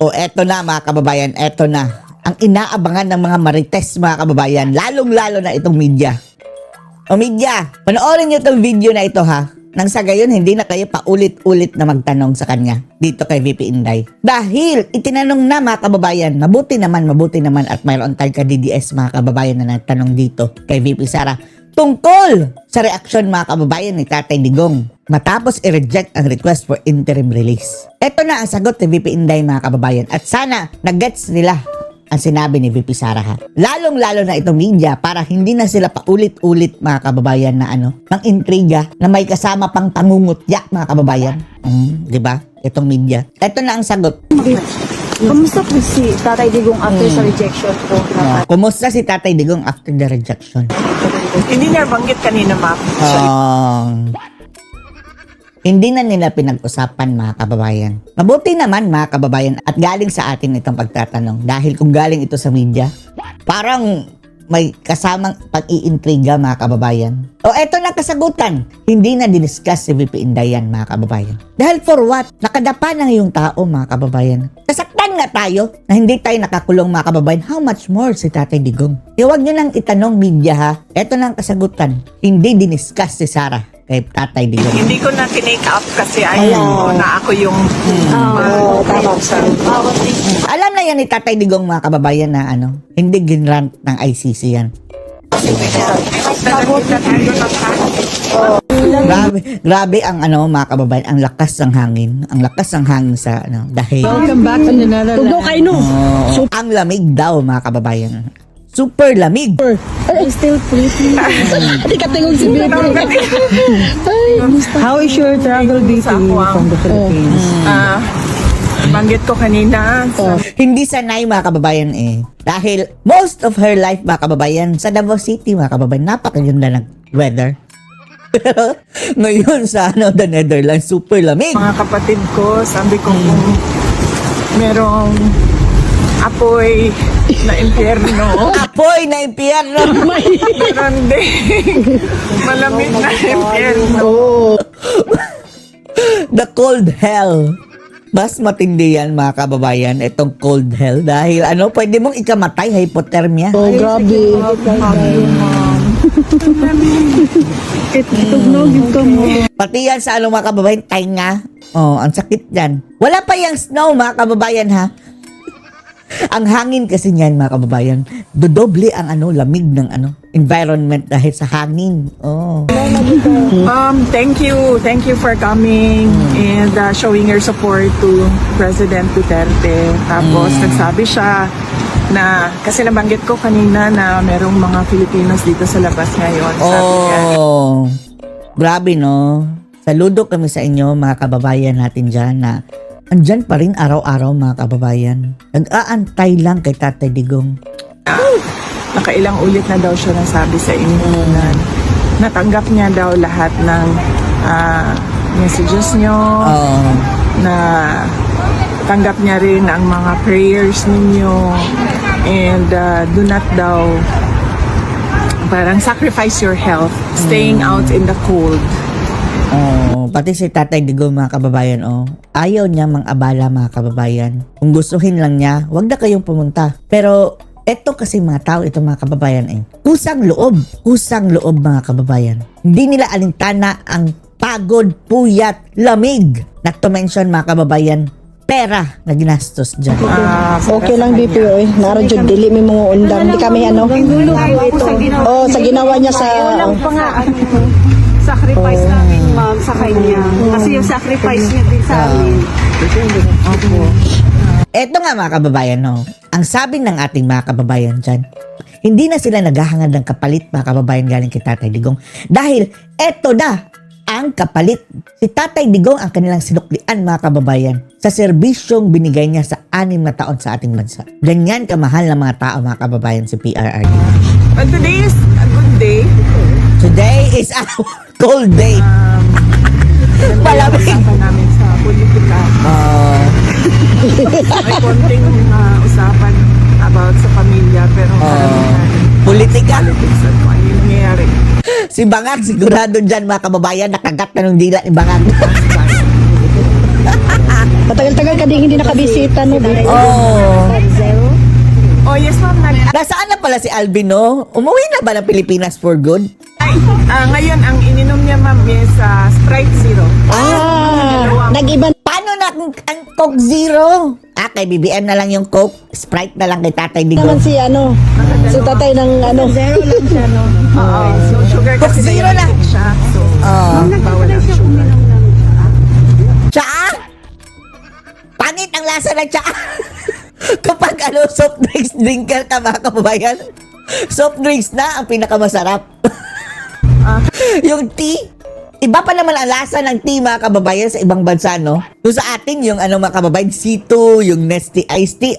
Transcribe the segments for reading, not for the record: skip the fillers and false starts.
O eto na mga kababayan, eto na. Ang inaabangan ng mga marites mga kababayan, lalong-lalo na itong media. O media, panoorin niyo itong video na ito ha. Nang sa gayon, hindi na kayo paulit-ulit na magtanong sa kanya dito kay VP Inday. Dahil itinanong na mga kababayan, mabuti naman at mayroon tayong ka-DDS mga kababayan na nagtanong dito kay VP Sara tungkol sa reaksyon mga kababayan ni Tatay Digong matapos i-reject ang request for interim release. Ito na ang sagot ni VP Inday mga kababayan at sana nag-gets nila ang sinabi ni VP Sara ha. Lalong-lalo na itong media para hindi na sila paulit-ulit mga kababayan na ng intriga na may kasama pang pangungutya mga kababayan. Di ba? Itong media. Ito na ang sagot. Kamusta po si Tatay Digong after sa rejection po? Kumusta si Tatay Digong after the rejection? Hindi niya banggit kanina, ma'am. Hindi na nila pinag-usapan mga kababayan. Mabuti naman mga kababayan at galing sa atin itong pagtatanong. Dahil kung galing ito sa media, parang may kasamang pag-iintriga mga kababayan. O eto na kasagutan, hindi na diniscuss si VP Inday yan mga kababayan. Dahil for what? Nakadapa na yung tao mga kababayan. Nasaktan nga tayo na hindi tayo nakakulong mga kababayan. How much more si Tatay Digong? Huwag nyo nang itanong media ha. Eto na ang kasagutan, hindi diniscuss si Sara kay Tatay Digong. Hindi ko na tinake up kasi ayaw na ako yung Alam na yan ni Tatay Digong mga kababayan na hindi ginrant ng ICC yan. Grabe ang mga kababayan, ang lakas ng hangin. Ang lakas ng hangin sa dahil. Welcome back to another land. Ang lamig daw mga kababayan. Super lamig. I'm still pretty. Hindi ka tingog si Baby. How is your travel dito from the Philippines? Banggit ko kanina. Hindi sanay mga kababayan Dahil most of her life mga kababayan sa Davao City mga kababayan, napakaganda ng weather. Pero ngayon sa the Netherlands, super lamig. Mga kapatid ko, sabi ko kung merong apoy na impyerno. Apoy na impyerno. Meron din malamig na impyerno. The cold hell. Mas matindi yan mga kababayan, itong cold hell. Dahil pwede mong ikamatay, hypothermia. Oh, grabe. Pati yan sa mga kababayan, tainga. Ang sakit yan. Wala pa yung snow mga kababayan ha. Ang hangin kasi niyan mga kababayan, dodoble ang lamig ng environment dahil sa hangin. Thank you for coming and showing your support to President Duterte. Tapos nagsabi siya na, kasi nabanggit ko kanina na merong mga Filipinos dito sa labas ngayon. Sabi niya, grabe no. Saludo kami sa inyo mga kababayan natin dyan na andyan pa rin araw-araw mga kababayan. Nag-aantay lang kay Tatay Digong. nakailang ulit na daw siya nasabi sa inyo na natanggap niya daw lahat ng messages nyo, na tanggap niya rin ang mga prayers ninyo, and do not daw parang sacrifice your health staying out in the cold. Pati si Tatay Digong mga kababayan, ayaw niya mang-abala mga kababayan. Kung gustuhin lang niya, wag na kayong pumunta. Pero eto kasi mga tao, ito mga kababayan kusang loob mga kababayan. Hindi nila alintana ang pagod, puyat, lamig. Not to mention mga kababayan, pera na ginastos dyan. Okay lang DPO Naro jud dili mi mga undang. Di kami sa ginawa niya sa Sacrifice namin, ma'am, sa kanya. Kasi yung sacrifice niya din sa amin. Eto nga mga kababayan, ang sabi ng ating mga kababayan dyan, hindi na sila naghahangad ng kapalit mga kababayan galing kay Tatay Digong. Dahil eto na ang kapalit. Si Tatay Digong ang kanilang sinuklian mga kababayan sa serbisyong binigay niya sa 6 na taon sa ating bansa. Ganyan kamahal na mga tao mga kababayan si PRRD. But today is a good day. Today is a cold day. Malamig. Usapan namin sa politika. May konting usapan about sa pamilya, pero politika. politics at kung ano yung nangyayari. Si Bangag, sigurado dyan mga kababayan, nakagat na ng dila ni Bangag. Matagal-tagal ka din hindi nakabisita, no? Oh. Oh, yes ma'am. Nasaan na pala si Alvin, no? Umuwi na ba ng Pilipinas for good? Ngayon, ang ininom niya ma'am is Sprite Zero. Nag-iba Paano na ang Coke Zero? Kay BBM na lang yung Coke. Sprite na lang kay Tatay Digo. naman si ano, si tatay ng ano. Zero lang siya, no? Oo. So, sugar Coke kasi Zero na. diabetic siya. So, Oh. bawal ang Siya sugar. uminom ng Tsaa? Pangit ang lasa ng tsaa. Kapag soft drinks drinker ka mga kababayan, soft drinks na ang pinakamasarap. Yung tea, iba pa naman ang lasa ng tea mga kababayan sa ibang bansa, no? Yung sa atin, yung mga kababayan, C2, yung Nestea Iced Tea,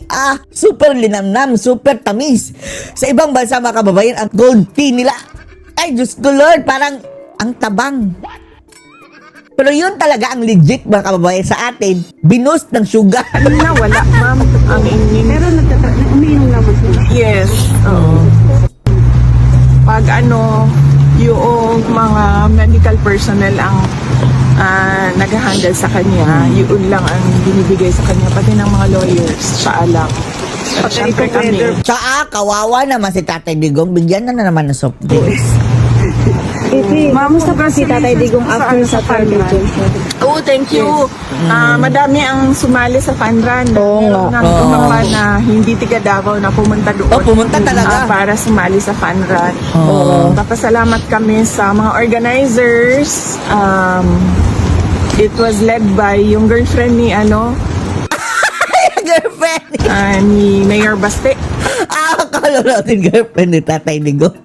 super linamnam, super tamis. Sa ibang bansa mga kababayan, ang gold tea nila, ay Diyos ko Lord, parang ang tabang. Pero yun talaga ang legit mga kababayan sa atin, binoost ng sugar. Kanina, wala ma'am. Ang inin. Pero umiinom naman sila. Yes. Oo. Pag yung mga medical personnel ang nag-handle sa kanya, yun lang ang binibigay sa kanya, pati ng mga lawyers, siya lang. At syempre kami. Tsaa, kawawa naman si Tatay Digong, bigyan na naman ng soft drinks. Kamusta pa si Tatay Digong after sa term election? Oh, thank you. Madami ang sumali sa fun run. Oo nga. Nang tumapa na hindi tiga Davao na pumunta doon. Pumunta talaga. Para sumali sa fun run. Oo. Papasalamat kami sa mga organizers. It was led by yung girlfriend ni Girlfriend! ni Mayor Baste. Akala natin girlfriend ni Tatay Digong.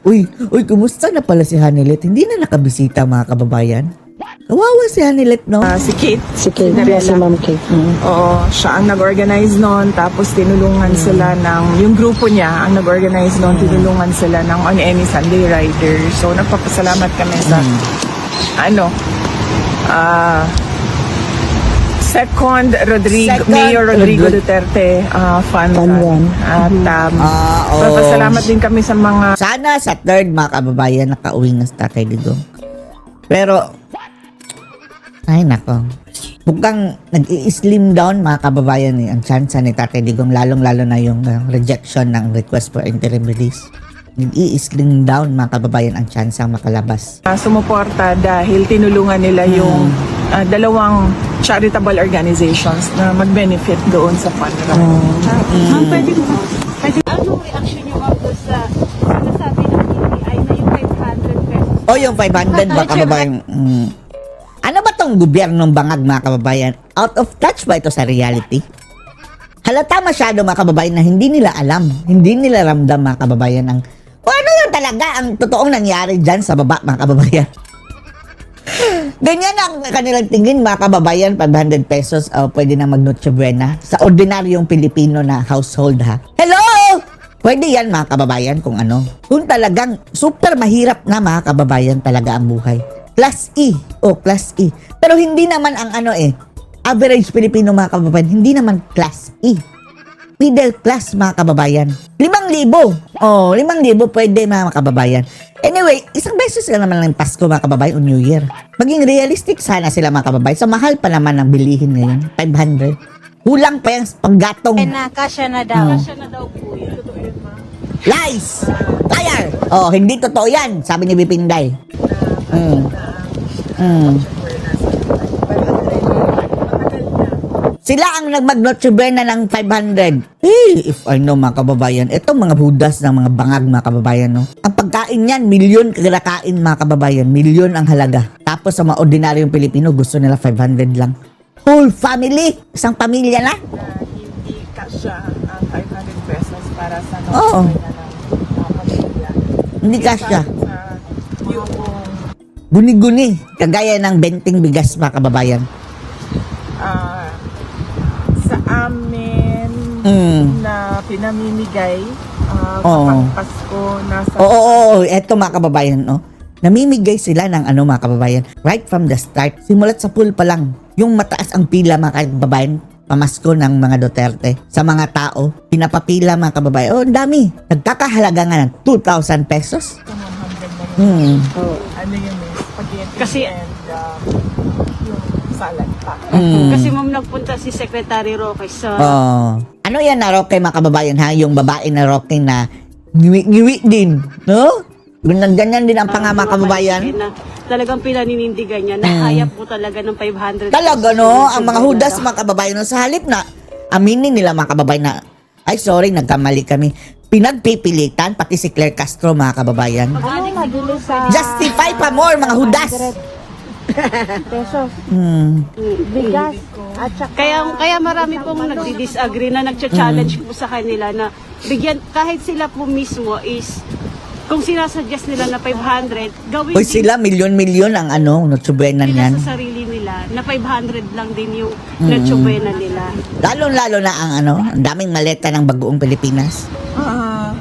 Uy, kumusta na pala si Hanilet? Hindi na nakabisita mga kababayan. Kawawa si Hanilet, no? Si Kate. Si Kate, si Ma'am Kate. Oo, siya ang nag-organize noon, tapos tinulungan sila yung grupo niya ang nag-organize noon, tinulungan sila ng On Any Sunday Rider. So, nagpapasalamat kami sa, Second, Mayor Rodrigo Duterte Fund Fund Run. Run. At oo. papasalamat din kami sa mga Sana sa third mga kababayan nakauwi na si Tatay Digong. Pero, ay nako. Mukhang nag-i-slim down mga kababayan ang chance ni Tatay Digong, lalong-lalo na yung rejection ng request for interim release. Nag-i-slim down mga kababayan ang chance ang makalabas. sumuporta dahil tinulungan nila yung dalawang charitable organizations na mag-benefit doon sa fund run. Ma'am, pwede anong reaction niyo ma'am doon sa sinasabi ng DTI na yung 500 pesos? O yung 500 mga kababayan. Ano ba tong gobyernong bangag mga kababayan? Out of touch ba ito sa reality? Halata masyado mga kababayan na hindi nila alam, hindi nila ramdam mga kababayan ang kung ano yung talaga ang totoong nangyari dyan sa baba mga kababayan. Ganyan ang kanilang tingin mga kababayan, 500 pesos pwede na mag-Noche Buena sa ordinaryong Pilipino na household ha. Hello! Pwede yan mga kababayan kung ano. Kung talagang super mahirap na mga kababayan talaga ang buhay. Class E. Class E. Pero hindi naman ang average Pilipino mga kababayan, hindi naman class E. Middle class mga kababayan. 5,000. 5,000 pwede mga kababayan. Anyway, isang beses lang naman ng Pasko mga kababayan o New Year. Maging realistic sana sila mga kababayan. Sa mahal pa naman ng bilihin ngayon, 500. Kulang pa yung panggatong. Kasya na daw. Siya na daw po yun. Totoo yun, ma'am. Lies! Liar! Hindi totoo yan, sabi ni Bipinday. Sila ang nagmag-Noche Buena ng 500. If I know mga kababayan, itong mga budas ng mga bangag mga kababayan, no? Ang pagkain yan, milyon kagakain mga kababayan. Milyon ang halaga. Tapos sa mga ordinaryong Pilipino, gusto nila 500 lang. Whole family! Isang pamilya na. Hindi kasya ang 500 pesos para sa Oo. Noche Buena ng pamilya. Hindi kasya. Yung Guni-guni. Kagaya ng benting bigas mga kababayan. sa amin na pinamimigay kapag Pasko nasa Eto mga kababayan, no? Namimigay sila ng mga kababayan. Right from the start, simulat sa pool pa lang. Yung mataas ang pila mga kababayan, pamasko ng mga Duterte sa mga tao. Pinapapila mga kababayan. Ang dami. Nagkakahalaga nga ng 2,000 pesos. 100 na yun. Ano yun spaghetti Kasi- and yung Sasalan pa. Kasi ma'am, nagpunta si Secretary Roque sa... Ano yan na Roque, mga kababayan, ha? Yung babae na Roque na ngiwi din, no? Ganyan din ang mga kababayan. Na talagang pinaninindigan niya. Nakaya po talaga ng 500. Talaga, no? Ang mga hudas, mga kababayan, no? Sa halip na aminin nila, mga kababayan, na ay, sorry, nagkamali kami. Pinagpipilitan, pati si Claire Castro, mga kababayan. Justify pa more, mga hudas. Pesos. Bigas. At saka, Kaya marami pong nagdi-disagree na nagcha-challenge po sa kanila na bigyan, kahit sila po mismo is, kung sinasuggest nila na 500, gawin Uy, sila, milyon-milyon ang notsubenan nila yan. sa sarili nila na 500 lang din yung natsubena nila. Lalo-lalo na ang daming maleta ng bagoong Pilipinas. Oo.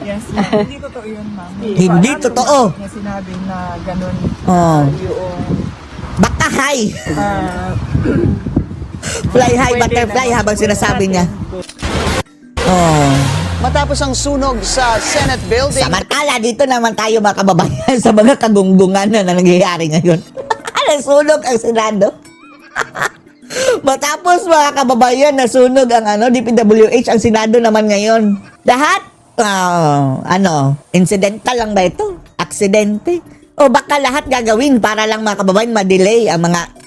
Yes, ma'am. Hindi totoo yun, ma'am. Hindi totoo. Na sinabi na ganun Oh. yung Baka high. Fly high, butterfly habang sinasabi niya. Oh. Matapos ang sunog sa Senate building, Samantala, dito naman tayo mga kababayan sa mga kagunggungan na nangyayari ngayon. Nasunog ang Senado. Matapos mga kababayan, nasunog ang DPWH, ang Senado naman ngayon. Lahat, incidental lang ba ito? Aksidente? O baka lahat gagawin para lang mga kababayan ma-delay ang mga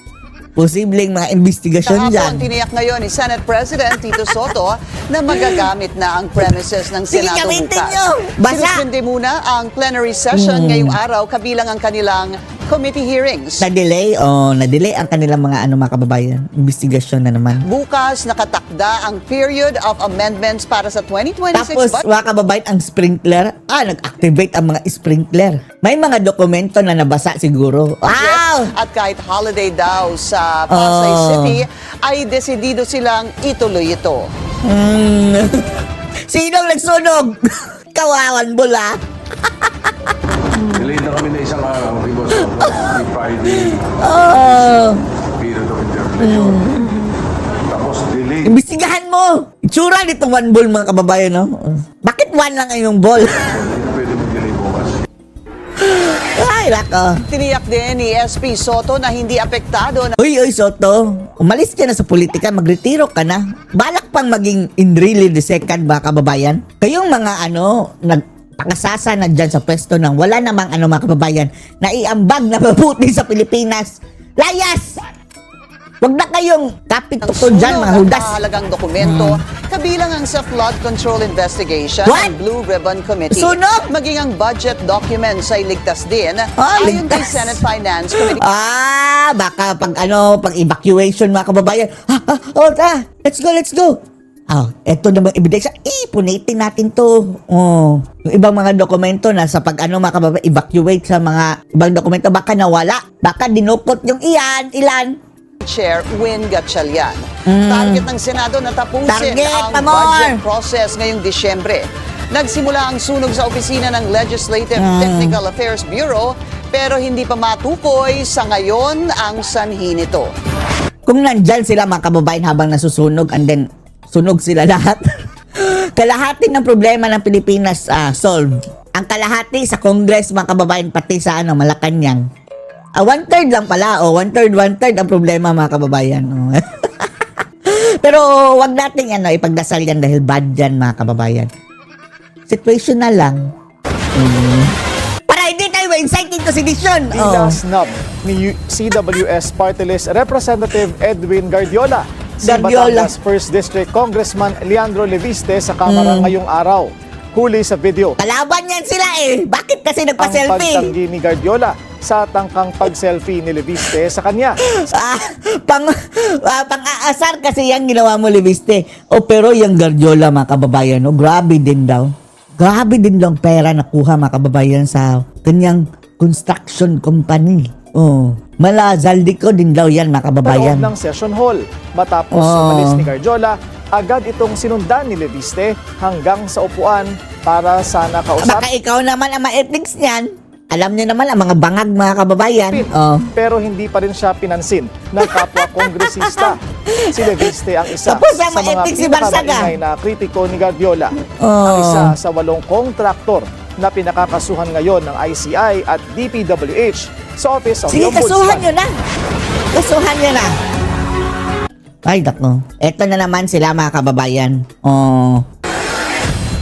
posibleng mga investigasyon dyan. kahapon tiniyak ngayon ni Senate President Tito Soto na magagamit na ang premises ng Sige, Senado gamitin bukas. nyo! Basa! Sinuspende muna ang plenary session ngayong araw kabilang ang kanilang committee hearings. Na-delay ang kanilang mga mga kababayan. Investigasyon na naman. Bukas nakatakda ang period of amendments para sa 2026 Tapos, budget. mga kababayan, ang sprinkler, nag-activate ang mga sprinkler. May mga dokumento na nabasa siguro. Wow! At kahit holiday daw sa Pasay City, ay desidido silang ituloy ito. Sinong nagsunog? Kawawan bula. Delayed na kami na isang araw because of the Friday period of interpretation. Tapos delayed. Imbestigahan mo. Itsura nitong one ball, mga kababayan, no? Bakit one lang yung ball? Hindi na pwede mag-delay bukas. Ay, lako. Tiniyak din ni SP Soto na hindi apektado na Uy, Soto. Umalis ka na sa politika, magretiro ka na. Balak pang maging Enrile the second, mga kababayan. Kayong mga nagpakasasa na dyan sa pwesto ng wala namang mga kababayan na iambag na mabuti sa Pilipinas. Layas! Huwag na kayong kapit ng to dyan, mga hudas. mahalagang dokumento, kabilang ang sa flood control investigation What? ng Blue Ribbon Committee. Sunog? Maging ang budget documents ay ligtas din. Ah, ayon kay ligtas. Senate Finance Committee. Baka pag evacuation, mga kababayan. Let's go. Eto namang ebidensya. Punitin natin to. Yung ibang mga dokumento na sa mga kababayan, evacuate sa mga ibang dokumento, baka nawala. Baka dinukot yung ilan. Chair Win Gatchalian. Target ng Senado na tapusin Target, ang Pamor! budget process ngayong Disyembre. Nagsimula ang sunog sa opisina ng Legislative Technical Affairs Bureau pero hindi pa matukoy sa ngayon ang sanhi nito. Kung nandyan sila, mga kababayan, habang nasusunog and then sunog sila lahat, kalahati ng problema ng Pilipinas solve. Ang kalahati sa Congress, mga kababayan, pati sa Malacanang. 1/3 lang pala. 1/3 ang problema, mga kababayan. Pero wag nating ipagdasal yan dahil bad yan, mga kababayan. Situational lang. Para hindi tayo ma-incite into sedition. Tila snub ni CWS Party List Representative Edwin Guardiola. Si Guardiola. Batangas 1st District Congressman Leandro Leviste sa Kamara ngayong araw. Huli sa video Kalaban yan sila Bakit kasi ang nagpa-selfie? pagtanggi ni Guardiola sa tangkang pag-selfie ni Leviste sa kanya. Pang-aasar kasi yan ginawa mo, Leviste. Pero yung Guardiola, mga kababayan, grabe din daw. Grabe din daw ang pera nakuha, mga kababayan, sa kanyang construction company. Malazaldi ko din daw yan, mga kababayan. Sa loob ng session hall. Matapos umalis ni Guardiola, agad itong sinundan ni Leviste hanggang sa upuan para sana kausap. Baka ikaw naman ang ma-ethics niyan. Alam niyo naman ang mga bangag, mga kababayan. Pero hindi pa rin siya pinansin ng kapwa kongresista. Si Leviste ang isa Tapos sa ang mga ma-ethics si Barsaga. pinakamaingay na kritiko ni Guardiola. Ang isa sa 8 kontraktor na pinakakasuhan ngayon ng ICI at DPWH sa Office of the Sige, Ombudsman. kasuhan nyo na. Kasuhan niya na. Ay, dako. Eto na naman sila mga kababayan. Oh.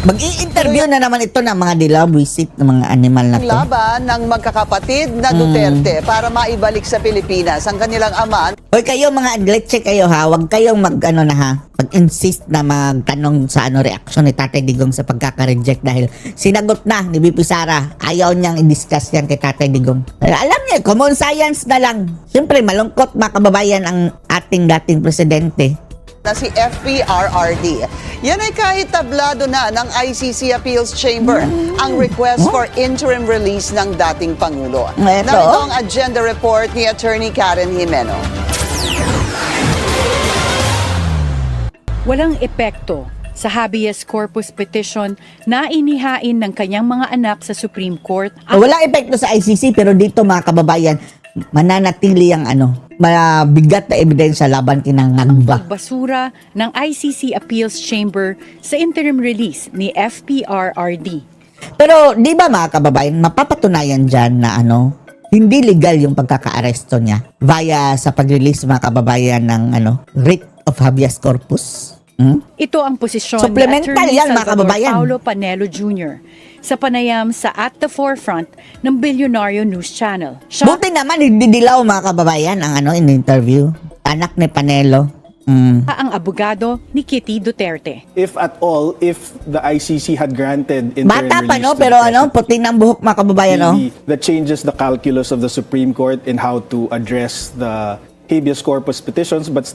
Mag-i-interview na naman ito ng mga dilaw, visit ng mga animal na Ang to. laban ng magkakapatid na Duterte para maibalik sa Pilipinas ang kanilang ama. Hoy kayo mga agletche kayo ha, huwag kayong mag-insist na magtanong sa reaksyon ni Tatay Digong sa pagkaka-reject dahil sinagot na ni BP Sara. Ayaw niyang i-discuss yan kay Tatay Digong. Alam niya, common science na lang. Siyempre, malungkot mga kababayan ang ating dating presidente. Na si FPRRD. Yan ay kahit tablado na ng ICC Appeals Chamber ang request for interim release ng dating Pangulo. Eto. Narito ang agenda report ni Attorney Karen Jimeno. Walang epekto sa habeas corpus petition na inihain ng kanyang mga anak sa Supreme Court ang Wala epekto sa ICC pero dito mga kababayan, mananatili ang mabigat na ebidensya laban kinang ngagba. pagbasura ng ICC Appeals Chamber sa interim release ni FPRRD. Pero di ba mga kababayan, mapapatunayan dyan na hindi legal yung pagkaka-aresto niya via sa pag-release mga kababayan ng writ of habeas corpus. Ito ang posisyon Supplemental ni Attorney yan, mga Salvador kababayan. Paulo Panelo Jr. sa panayam sa At the Forefront ng Bilyonaryo News Channel. Siya Buti naman hindi dilaw mga kababayan ang in-interview. Anak ni Panelo. ang abogado ni Kitty Duterte. If at all, if the ICC had granted interim Bata pa release no, to pero the president, puti ng buhok mga kababayan no. that changes the calculus of the Supreme Court in how to address the habeas corpus petitions, but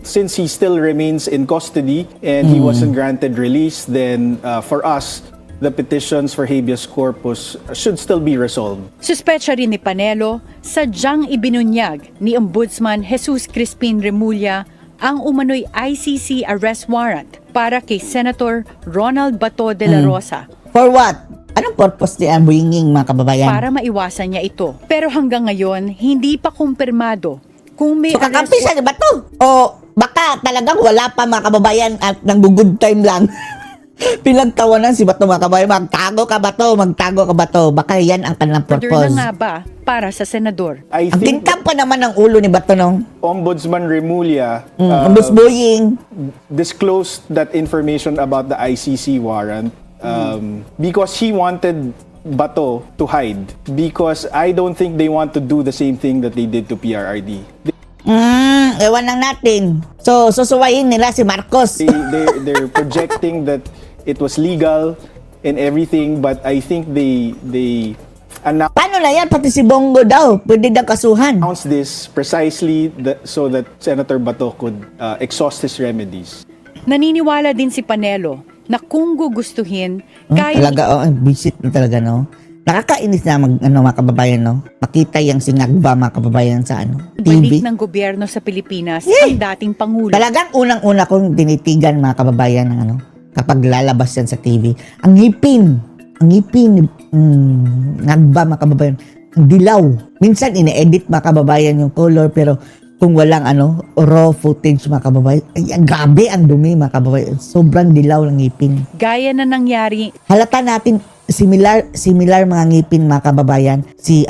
since he still remains in custody and he wasn't granted release, then for us, the petitions for habeas corpus should still be resolved. Suspecha rin ni Panelo, sadyang ibinunyag ni Ombudsman Jesus Crispin Remulla ang umano'y ICC arrest warrant para kay Senator Ronald Bato de la Rosa For what? Anong purpose niya ang bringing mga kababayan? para maiwasan niya ito. Pero hanggang ngayon, hindi pa kumpirmado kung may So kakampi siya ba to? O baka talagang wala pa mga kababayan at nang good time lang. Pinagtawanan si Bato mga kababayan. Magtago ka ba to? Baka yan ang kanilang order purpose. na nga ba para sa senador? I Ang think tingkap pa naman ng ulo ni Bato no? Ombudsman Remulla Ang busboying. disclosed that information about the ICC warrant because he wanted Bato to hide, because I don't think they want to do the same thing that they did to PRRD. Ewan lang natin. So, susuwayin nila si Marcos. They're projecting that it was legal and everything, but I think they announced Paano na yan? Pati si Bongo daw. Pwede daw kasuhan. this precisely so that Senator Bato could exhaust his remedies. Naniniwala din si Panelo na kung gugustuhin, kaya Talaga, visit na talaga, no? Nakakainis na mga kababayan, no? Makita yung sinagba, mga kababayan, sa balik TV. ng gobyerno sa Pilipinas Yeah. ang dating Pangulo. Talagang unang-una kong tinitigan, mga kababayan, ng kapag lalabas yan sa TV. Ang ngipin, nagba, mga kababayan. Ang dilaw. Minsan, ine-edit, mga kababayan, yung color, pero kung walang raw footage, mga kababayan, ay, ang grabe ang dumi, mga kababayan. Sobrang dilaw ng ngipin. Gaya na nangyari Halata natin similar mga ngipin mga kababayan. Si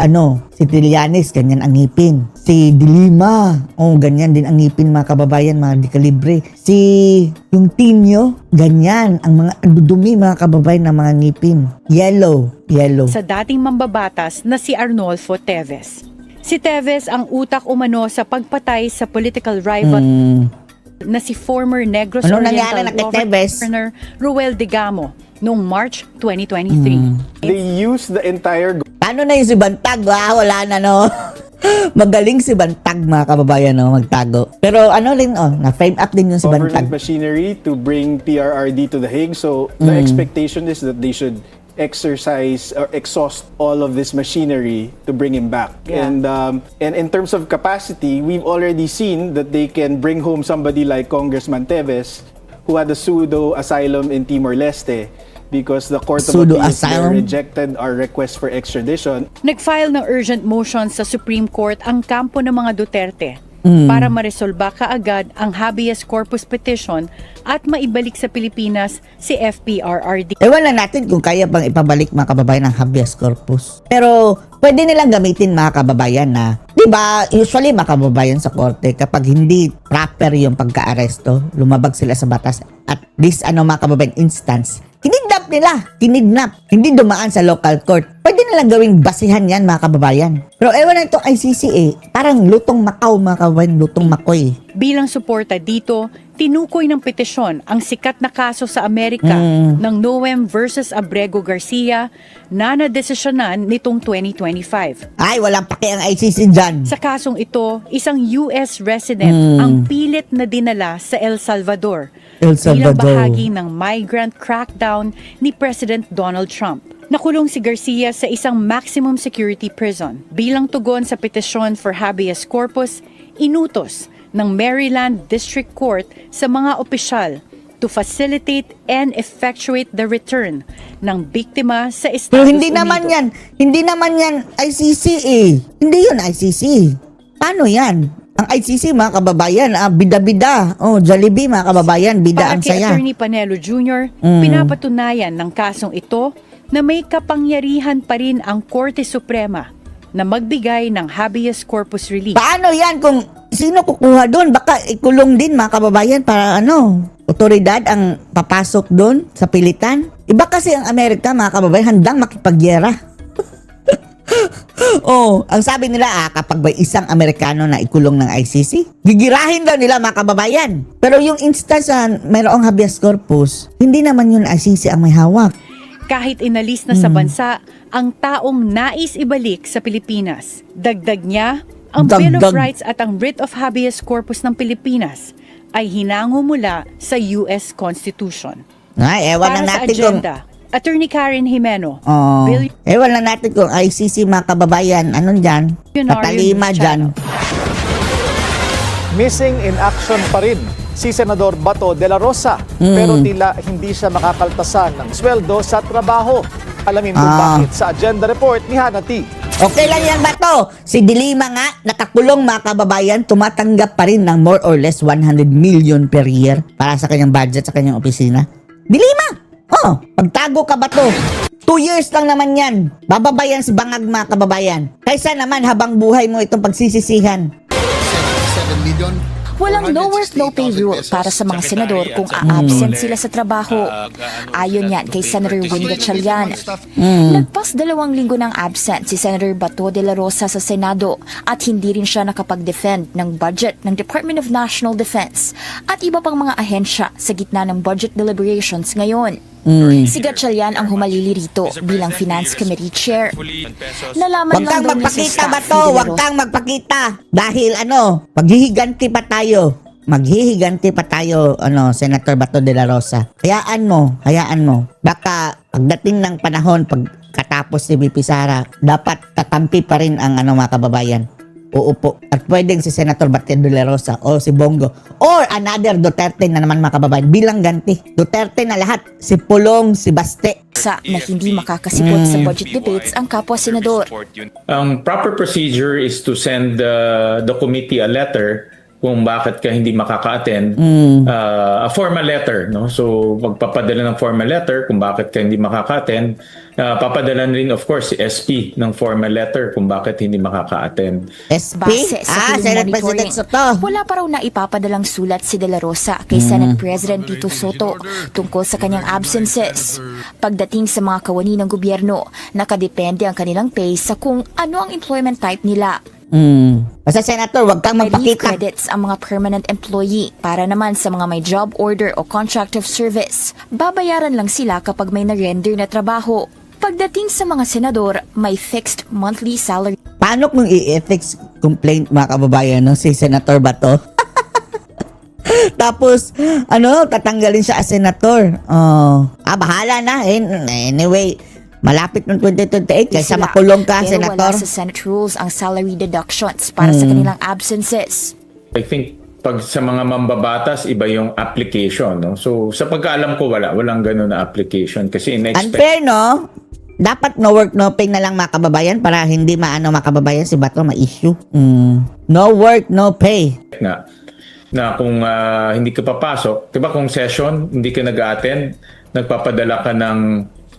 Trillanes, ganyan ang ngipin. Si Dilima, ganyan din ang ngipin mga kababayan, mga dekalibre. Yung Tinyo, ganyan ang mga dudumi mga kababayan ng mga ngipin. Yellow. sa dating mambabatas na si Arnolfo Teves. Si Teves ang utak umano sa pagpatay sa political rival na si former Negros Ano nangyari na kay Teves? Governor Ruel Digamo noong March 2023. They used the entire Paano na yung si Bantag? Wala na, no? Magaling si Bantag, mga kababayan, no? Magtago. Pero na-frame up din yung si government Bantag. machinery to bring PRRD to the Hague. So the expectation is that they should exercise or exhaust all of this machinery to bring him back. Yeah. And in terms of capacity, we've already seen that they can bring home somebody like Congressman Teves, who had a pseudo asylum in Timor-Leste, because the Court of Pseudo Appeals there asylum? rejected our request for extradition. Nag-file ng urgent motion sa Supreme Court ang kampo ng mga Duterte para maresolba kaagad ang habeas corpus petition at maibalik sa Pilipinas si FPRRD. Ewan lang natin kung kaya pang ipabalik mga kababayan ng habeas corpus. Pero pwede nilang gamitin mga kababayan na, di Diba, usually makababayan sa korte kapag hindi proper yung pagka-aresto, lumabag sila sa batas at this mga kababayan instance, kinidnap nila, hindi dumaan sa local court. Pwede nilang gawing basihan yan mga kababayan. Pero ewan na itong ICC parang lutong Macau mga kababayan, lutong Makoy. Bilang suporta dito, tinukoy ng petisyon ang sikat na kaso sa Amerika ng Noem versus Abrego Garcia na nadesisyonan nitong 2025. Ay, walang paki ang ICC dyan. Sa kasong ito, isang US resident ang pilit na dinala sa El Salvador, El bilang Salvador. bahagi ng migrant crackdown ni President Donald Trump. Nakulong si Garcia sa isang maximum security prison. Bilang tugon sa petisyon for habeas corpus, inutos ng Maryland District Court sa mga opisyal to facilitate and effectuate the return ng biktima sa Pero Estados hindi Unidos. hindi naman yan ICC Hindi yun ICC. Paano yan? Ang ICC mga kababayan, bida-bida. Jollibee mga kababayan, bida Para ang kay saya. Attorney Panelo Jr., pinapatunayan ng kasong ito na may kapangyarihan pa rin ang Korte Suprema na magbigay ng habeas corpus relief. Paano yan kung sino kukuha doon? Baka ikulong din mga kababayan para otoridad ang papasok doon sa pilitan. Iba kasi ang Amerika mga kababayan, handang makipagyera. Ang sabi nila kapag may isang Amerikano na ikulong ng ICC, gigirahin daw nila mga kababayan. Pero yung instance mayroong habeas corpus, hindi naman yung ICC ang may hawak. Kahit inalis na sa bansa ang taong nais ibalik sa Pilipinas. Dagdag niya, ang Bill of Dagdag. Rights at ang Writ of Habeas Corpus ng Pilipinas ay hinango mula sa US Constitution. Ay, ewan Para na sa natin kung agenda, Attorney Karen Jimeno, ewan na natin kung ICC mga kababayan, dyan? Patalima dyan. Missing in action pa rin si Senador Bato de la Rosa pero tila hindi siya makakaltasan ng sweldo sa trabaho. Alamin kung bakit sa agenda report ni Hannah T. Okay lang yan ba to? Si Dilima nga, nakakulong mga kababayan, tumatanggap pa rin ng more or less 100 million per year para sa kanyang budget sa kanyang opisina. Dilima! Pagtago ka ba to? 2 years lang naman yan. Bababayan si Bangag mga kababayan. Kaysa naman habang buhay mo itong pagsisisihan. Walang no work no pay rule para sa mga senador kung a-absent sila sa trabaho. Ayon yan kay Senator Win Gatchalian. Nagpas 2 linggo ng absent si Senator Bato de la Rosa sa Senado at hindi rin siya nakapag-defend ng budget ng Department of National Defense at iba pang mga ahensya sa gitna ng budget deliberations ngayon. Si Gatchalian ang humalili rito bilang Finance Committee Chair. Nalaman Huwag kang lang daw niya sa magpakita staff ba ni to? De La Huwag Rosa. kang magpakita. Dahil maghihiganti pa tayo. Maghihiganti pa tayo, Senator Bato de la Rosa. Hayaan mo. Baka pagdating ng panahon, pagkatapos ni BP Sara, dapat tatampi pa rin ang mga kababayan. Uupo. At pwedeng si Senator Bato de la Rosa o si Bongo or another Duterte na naman mga kababayan bilang ganti. Duterte na lahat. Si Pulong, si Baste. Na hindi makakasipot sa budget debates ang kapwa senador. Ang proper procedure is to send the committee a letter kung bakit ka hindi makaka-attend, a formal letter, no? So magpapadala ng formal letter kung bakit ka hindi makaka-attend. Papadala rin of course si SP ng formal letter kung bakit hindi makaka-attend. SP? Base sa huling Senate monitoring, President Soto. wala pa raw na ipapadalang sulat si De La Rosa kay Senate President Tito Soto tungkol sa kanyang absences. Pagdating sa mga kawani ng gobyerno, nakadepende ang kanilang pay sa kung ano ang employment type nila. Basta Senator, wag kang May leave magpakita. credits ang mga permanent employee. Para naman sa mga may job order o contract of service, babayaran lang sila kapag may na-render na trabaho. Pagdating sa mga senador, may fixed monthly salary. Paano kung i-ethics complaint mga kababayan si Senator Bato? Tapos, tatanggalin siya as senator. Bahala na. Anyway, malapit ng 2028 kaysa makulong ka, Pero Senator. wala sa Senate rules ang salary deductions para sa kanilang absences. I think pag sa mga mambabatas, iba yung application, no? So sa pagkaalam ko walang ganun na application kasi in-expect Unfair, no? Dapat no work, no pay na lang mga kababayan para hindi mga kababayan si Bato ma-issue. No work, no pay. na kung hindi ka papasok, 'di ba kung session, hindi ka nag-attend, nagpapadala ka ng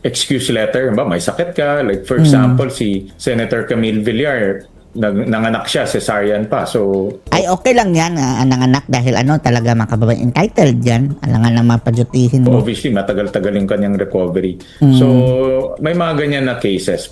excuse letter, ba may sakit ka, like for example si Senator Camille Villar nanganak siya, cesarean pa. So, Ay, okay lang yan, nanganak dahil talaga mga kababayan, entitled yan. Alangan na mapajutihin mo. obviously, matagal-tagal yung kanyang recovery. So, may mga ganyan na cases.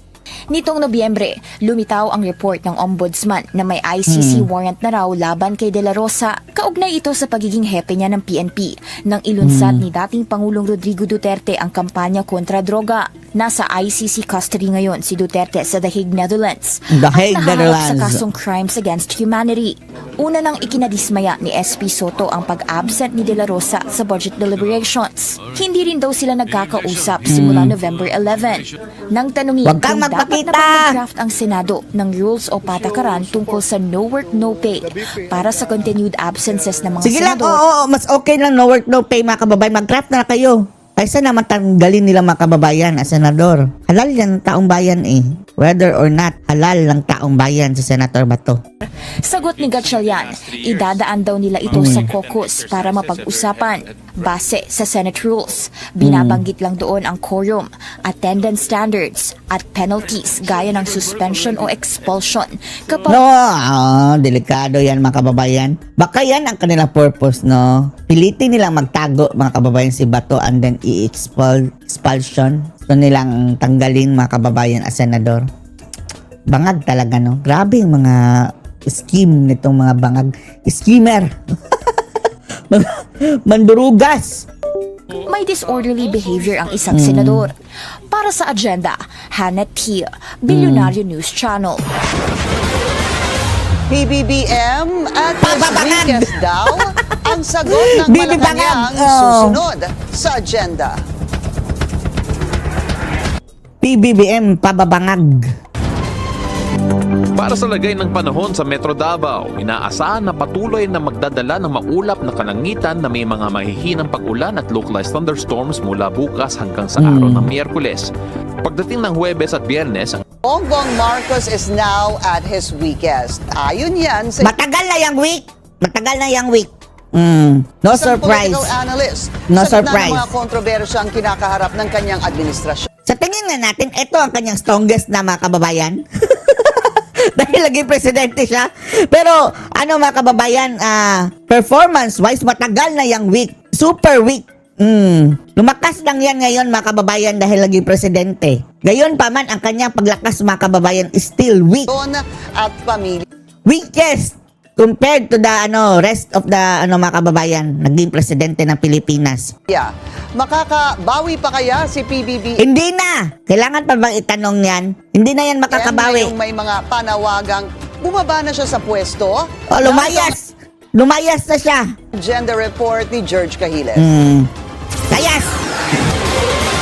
Nitong Nobyembre, lumitaw ang report ng Ombudsman na may ICC warrant na raw laban kay De La Rosa. Kaugnay ito sa pagiging hepe niya ng PNP nang ilunsad ni dating Pangulong Rodrigo Duterte ang kampanya kontra droga. Nasa ICC custody ngayon si Duterte sa The Hague, Netherlands. The Hague, at naharap sa Netherlands. kasong crimes against humanity. Una nang ikinadismaya ni SP Soto ang pag-absent ni De La Rosa sa budget deliberations. Hindi rin daw sila nagkakausap simula November 11. Nang tanungin Huwag kang kung dapat magpakita! na ba mag-draft ang Senado ng rules o patakaran tungkol sa no work, no pay para sa continued absences ng mga Sige lang, senador. oo, mas okay lang no work, no pay mga kababayan. Mag-draft na kayo. Kaysa naman tanggalin nila mga kababayan na senador. Halal yan taong bayan eh. Whether or not, halal lang taong bayan si Senator Bato. Sagot ni Gatchalian, idadaan daw nila ito sa caucus para mapag-usapan. Base sa Senate rules, binabanggit lang doon ang quorum, attendance standards, at penalties gaya ng suspension o expulsion kapag No, delikado yan mga kababayan. Baka yan ang kanilang purpose, no? Pilitin nilang magtago mga kababayan si Bato and then expulsion. So nilang tanggalin mga kababayan as senador. Bangag talaga, no? Grabe yung mga scheme nitong mga bangag. Schemer. Mandurugas. may disorderly behavior ang isang senador. Para sa agenda, Hannah T., Billionaire News Channel. PBBM at Pababangag! Enriquez daw ang sagot ng Bibibangag! Malacanang Oh. susunod sa agenda. PBBM pababangag. Para sa lagay ng panahon sa Metro Davao, inaasahan na patuloy na magdadala ng maulap na kalangitan na may mga mahihinang pag-ulan at localized thunderstorms mula bukas hanggang sa araw ng Miyerkules. Pagdating ng Huwebes at Biyernes, ang Bongbong Marcos is now at his weakest. Ayon yan sa Matagal na yung week. Matagal na yung week. No isang surprise. political analyst No sa gitna surprise. ng mga kontrobersyang kinakaharap ng kanyang administrasyon. Sa tingin na natin, ito ang kanyang strongest na mga kababayan. Dahil lagi presidente siya. Pero, mga kababayan, performance-wise, matagal na yung week. Super weak. Lumakas lang yan ngayon, mga kababayan, dahil lagi presidente. Gayon pa man, ang kanyang paglakas, mga kababayan, is still weak. At pamilya. Weakest compared to the rest of the mga kababayan, naging presidente ng Pilipinas. Makakabawi pa kaya si PBBM? Hindi na. Kailangan pa bang itanong yan? Hindi na yan makakabawi. Ngayong may mga panawagang bumaba na siya sa pwesto. Oh, lumayas. Lumayas na siya. Gender report ni George Cahiles. Layas.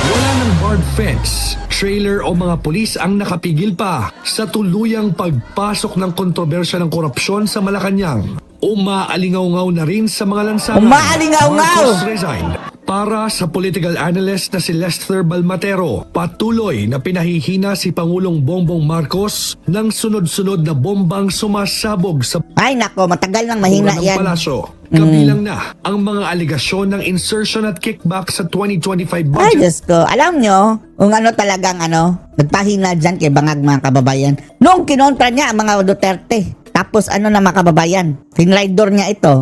Wala ng barbed fence, trailer o mga pulis ang nakapigil pa sa tuluyang pagpasok ng kontrobersya ng korupsyon sa Malacanang. Umaalingaw-ngaw na rin sa mga lansangan. Umaalingaw-ngaw! Marcos resigned. Para sa political analyst na si Lester Balmatero, patuloy na pinahihina si Pangulong Bongbong Marcos ng sunod-sunod na bombang sumasabog sa Ay nako, matagal nang mahina ng yan. palasyo. Kabilang na ang mga aligasyon ng insertion at kickback sa 2025 Ay, budget. Diyos ko. Alam nyo, kung talagang nagpahina dyan kay bangag mga kababayan. Noong kinontra niya ang mga Duterte. Tapos na mga kababayan, finrider niya ito.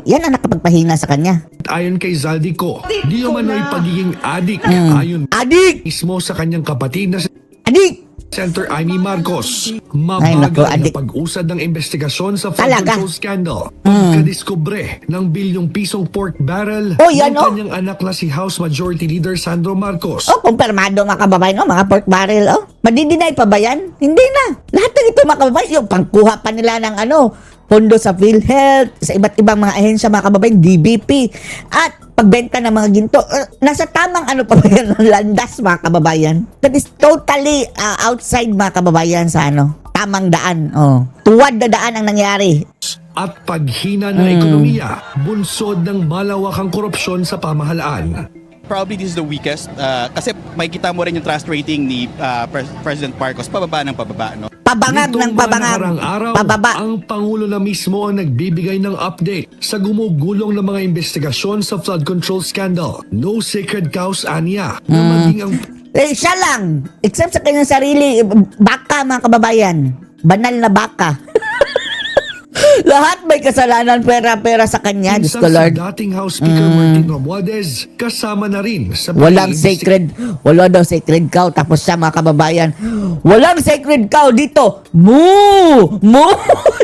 Yan ang nakapagpahina sa kanya. Ayon kay Zaldico, di umano'y pagiging adik ayon Adik! mismo sa kanyang kapatid na si Adik! Senator Amy Marcos. Ay, naku, Mabagal na adik. pag-usad ng investigasyon sa flood Talaga? control scandal. Pagkadiskubre ng bilyong pisong pork barrel Oh, yan, ng kanyang anak na si House Majority Leader Sandro Marcos. Kumpirmado mga kababayan, mga pork barrel, Madidinay pa ba yan? Hindi na. Lahat ng ito mga kababayan, yung pangkuha pa nila ng pondo sa PhilHealth, sa iba't ibang mga ahensya mga kababayan, DBP, at pagbenta ng mga ginto. Nasa tamang pa ba yan ng landas mga kababayan? That is totally outside mga kababayan sa tamang daan. Tuwad na daan ang nangyari. At paghina ng ekonomiya, bunsod ng malawakang korupsyon sa pamahalaan. Probably this is the weakest kasi makikita mo rin yung trust rating ni President Marcos pababa ng pababa, no? Pabangag ng Nitong pabangag. nakarang araw, Pababa. ang Pangulo na mismo ang nagbibigay ng update sa gumugulong ng mga investigasyon sa flood control scandal. No sacred cows anya na maging ang Siya lang. Except sa kanyang sarili, baka mga kababayan. banal na baka. Lahat may kasalanan, pera-pera sa kanya, Diyos ko Pinsan Lord. sa dating House Speaker Martin Romualdez, kasama na rin sa Walang pag-iimbestiga- wala daw sacred cow. Tapos siya, mga kababayan, walang sacred cow dito. Moo! Moo!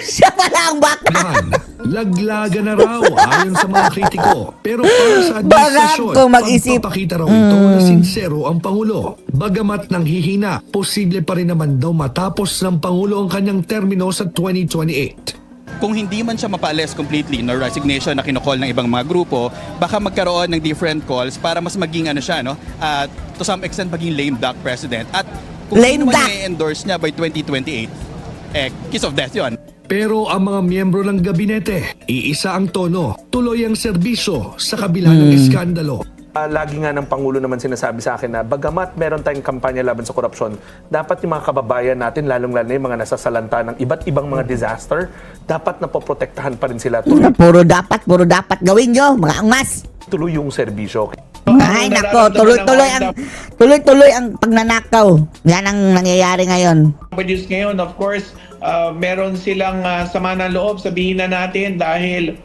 Siya pala ang baka. Yan, laglaga na raw ayon sa mga kritiko. Pero para sa administrasyon, Baka kung mag-isip. pagpapakita raw ito na sincero ang Pangulo. Bagamat nang hihina, posible pa rin naman daw matapos ng Pangulo ang kanyang termino sa 2028. Kung hindi man siya mapaalis completely, no, resignation na kinocall ng ibang mga grupo, baka magkaroon ng different calls para mas maging ano siya, no, to some extent maging lame duck president. At kung Lame sino man duck! i-endorse niya by 2028, kiss of death yun. Pero ang mga miyembro ng gabinete, iisa ang tono, tuloy ang serbisyo sa kabila ng iskandalo. Lagi nga ng Pangulo naman sinasabi sa akin na bagamat meron tayong kampanya laban sa korupsyon, dapat yung mga kababayan natin, lalong-lalo na yung mga nasasalanta ng iba't ibang mga disaster, dapat napoprotektahan pa rin sila. Puro dapat gawin nyo, mga angmas. Tuloy yung serbisyo. Ay, nako, tuloy-tuloy ang pagnanakaw. Yan ang nangyayari ngayon. Companies ngayon, of course, meron silang sama ng loob, sabihin na natin, dahil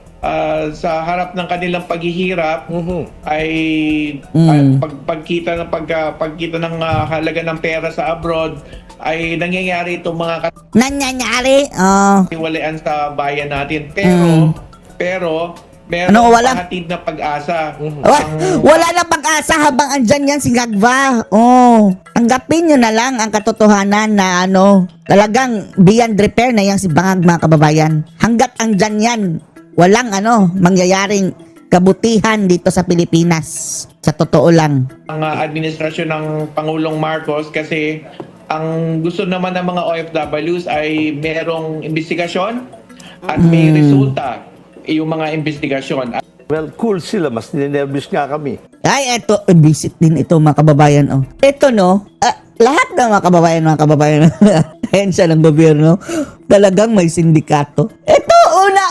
sa harap ng kanilang paghihirap ay pagkita ng halaga ng pera sa abroad ay nangyayari itong mga Nangyayari? katiwalian sa bayan natin. Pero meron Ano, wala? pahatid na pag-asa. Wala na pag-asa habang andyan yan si Gagva. Tanggapin nyo na lang ang katotohanan na talagang beyond repair na yan si Bangag, mga kababayan. Hanggat andyan yan, walang mangyayaring kabutihan dito sa Pilipinas. Sa totoo lang. Ang administrasyon ng Pangulong Marcos kasi ang gusto naman ng mga OFWs ay merong investigasyon at may resulta yung mga investigasyon. Well, cool sila. Mas ninervous nga kami. Ay, eto, visit din ito, mga kababayan. Ito, lahat ng mga kababayan, ahensya ng gobyerno, talagang may sindikato. Ito,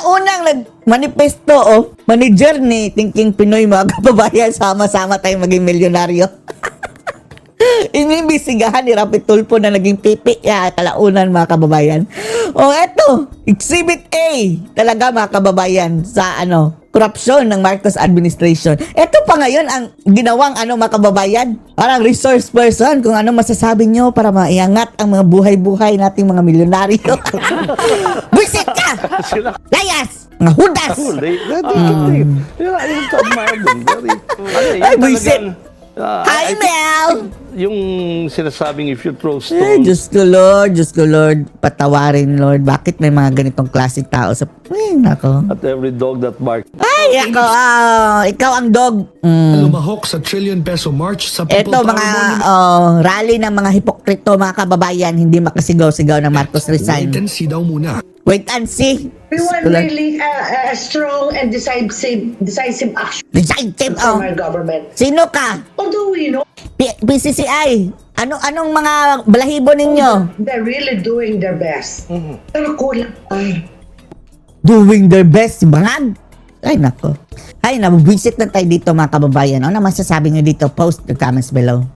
unang nagmanifesto, manager ni Thinking Pinoy, mga kababayan, sama-sama tayong maging milyonaryo. Inimbestigahan ni Rapi Tulfo na naging pipi kalaunan, mga kababayan. Eto, Exhibit A, talaga, mga kababayan, sa korupsyon ng Marcos administration. Ito pa ngayon ang ginawang mga kababayan, parang resource person, kung ano masasabi nyo para maiangat ang mga buhay-buhay nating mga milyonaryo. Buisit ka! Layas! Mga hudas! Ay, buisit! Hi, Mel! Yung sinasabing if you throw Ay, Diyos ko Lord, patawarin, Lord. Bakit may mga ganitong klaseng tao sa... nako. at every dog that barks. Ay, ikaw ang dog. Lumahok sa trillion peso march sa People Ito, Power mga Monument. rally ng mga hipokrito, mga kababayan, hindi makasigaw-sigaw ng Marcos resign. Wait and see daw muna. Wait and see. We want really a strong and decisive action Decisive, from our government. Sino ka? Although we know PCCI. Anong mga balahibo ninyo? they're really doing their best. Pero kulang tayo. Doing their best, si Bangag. Ay, nako. Ay, nabubisit na tayo dito, mga kababayan. Ano masasabi nyo dito? Post the comments below.